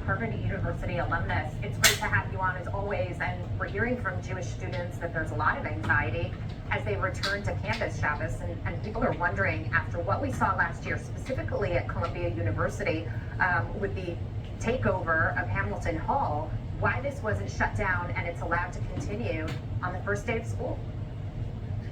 Harvard University alumnus. It's great to have you on as always, and we're hearing from Jewish students that there's a lot of anxiety as they return to campus, Shabbos, and people are wondering, after what we saw last year, specifically at Columbia University, with the takeover of Hamilton Hall, why this wasn't shut down and it's allowed to continue on the first day of school.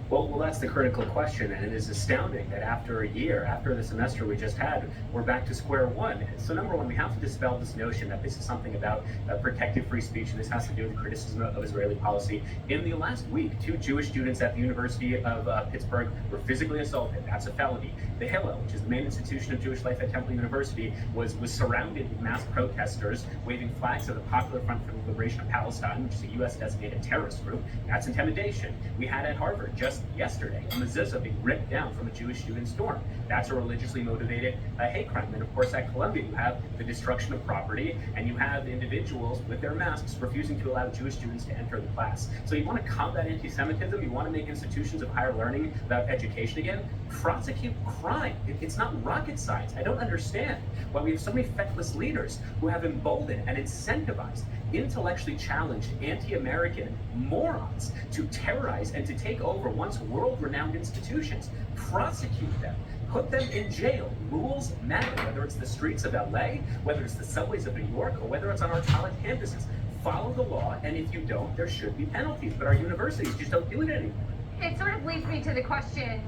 Well, that's the critical question, and it is astounding that after a year, after the semester we just had, we're back to square one. So number one, we have to dispel this notion that this is something about protected free speech, and this has to do with criticism of Israeli policy. In the last week, 2 Jewish students at the University of Pittsburgh were physically assaulted. That's a felony. The Hillel, which is the main institution of Jewish life at Temple University, was surrounded with mass protesters waving flags of the Popular Front for the Liberation of Palestine, which is a U.S.-designated terrorist group. That's intimidation. We had at Harvard just yesterday a mezuzah being ripped down from a Jewish student's dorm. That's a religiously motivated hate crime. And of course at Columbia you have the destruction of property, and you have individuals with their masks refusing to allow Jewish students to enter the class. So you want to combat anti-Semitism, you want to make institutions of higher learning about education again, prosecute crime. It's not rocket science. I don't understand why we have so many feckless leaders who have emboldened and incentivized intellectually challenged anti-American morons to terrorize and to take over once world-renowned institutions. Prosecute them. Put them in jail. Rules matter, whether it's the streets of LA, whether it's the subways of New York, or whether it's on our college campuses. Follow the law, and if you don't, there should be penalties. But our universities just don't do it anymore. It sort of leads me to the question,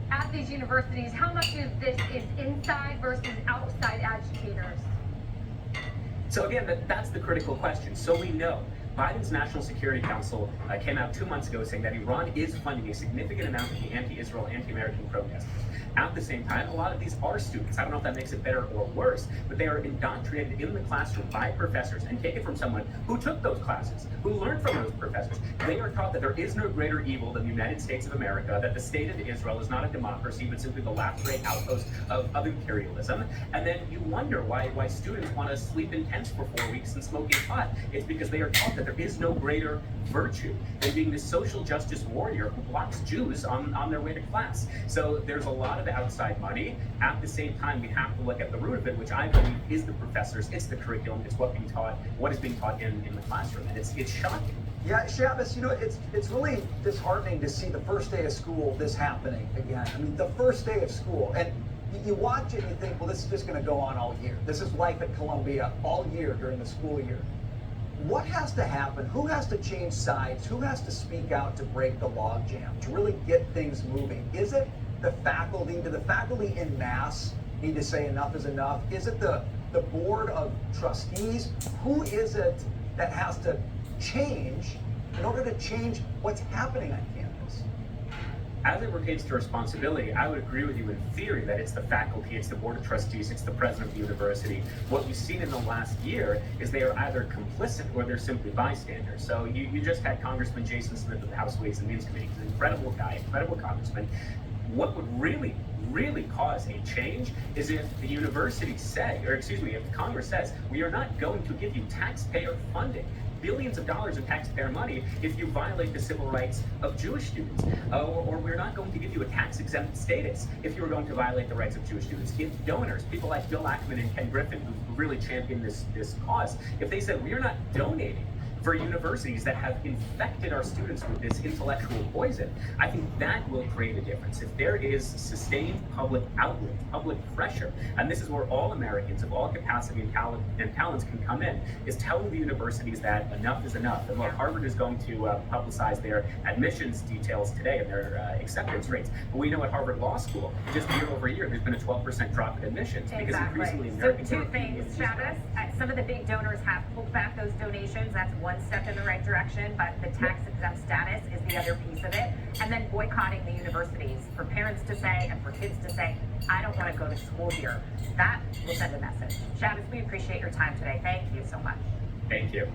at these universities, how much of this is inside versus outside agitators? So again, that's the critical question. So we know Biden's National Security Council came out 2 months ago saying that Iran is funding a significant amount of the anti-Israel, anti-American protesters. At the same time, a lot of these are students. I don't know if that makes it better or worse, but they are indoctrinated in the classroom by professors, and take it from someone who took those classes, who learned from those professors. They are taught that there is no greater evil than the United States of America, that the state of Israel is not a democracy, but simply the last great outpost of imperialism. And then you wonder why students want to sleep in tents for 4 weeks and smoking pot. It's because they are taught that there is no greater virtue than being this social justice warrior who blocks Jews on their way to class. So there's a lot of outside money. At the same time, we have to look at the root of it, which I believe is the professors, it's the curriculum, it's what is being taught in the classroom, and it's shocking. Yeah, Shabbos, it's really disheartening to see the first day of school this happening again. I mean, the first day of school, and you watch it and you think, well, this is just going to go on all year. This is life at Columbia all year during the school year. What has to happen? Who has to change sides? Who has to speak out to break the logjam, to really get things moving? Is it the faculty? Do the faculty en masse need to say enough is enough? Is it the board of trustees? Who is it that has to change in order to change what's happening on campus? As it pertains to responsibility, I would agree with you in theory that it's the faculty, it's the board of trustees, it's the president of the university. What we've seen in the last year is they are either complicit or they're simply bystanders. So you just had Congressman Jason Smith of the House Ways and Means Committee. He's an incredible guy, incredible congressman. What would really cause a change is if the university if Congress says, we are not going to give you taxpayer funding, billions of dollars in taxpayer money, if you violate the civil rights of Jewish students. Or we're not going to give you a tax-exempt status if you're going to violate the rights of Jewish students. If donors, people like Bill Ackman and Ken Griffin, who really championed this cause, if they said, we are not donating for universities that have infected our students with this intellectual poison, I think that will create a difference. If there is sustained public outrage, public pressure, and this is where all Americans of all capacity and talents can come in, is telling the universities that enough is enough. And look, Harvard is going to publicize their admissions details today and their acceptance rates. But we know at Harvard Law School, just year over year, there's been a 12% drop in admissions. Exactly. Because increasingly Americans so 2 things, Shabbos. Some of the big donors have pulled back those donations. That's one step in the right direction, but the tax-exempt status is the other piece of it. And then boycotting the universities, for parents to say and for kids to say, I don't want to go to school here. That will send a message. Shabbos, we appreciate your time today. Thank you so much. Thank you.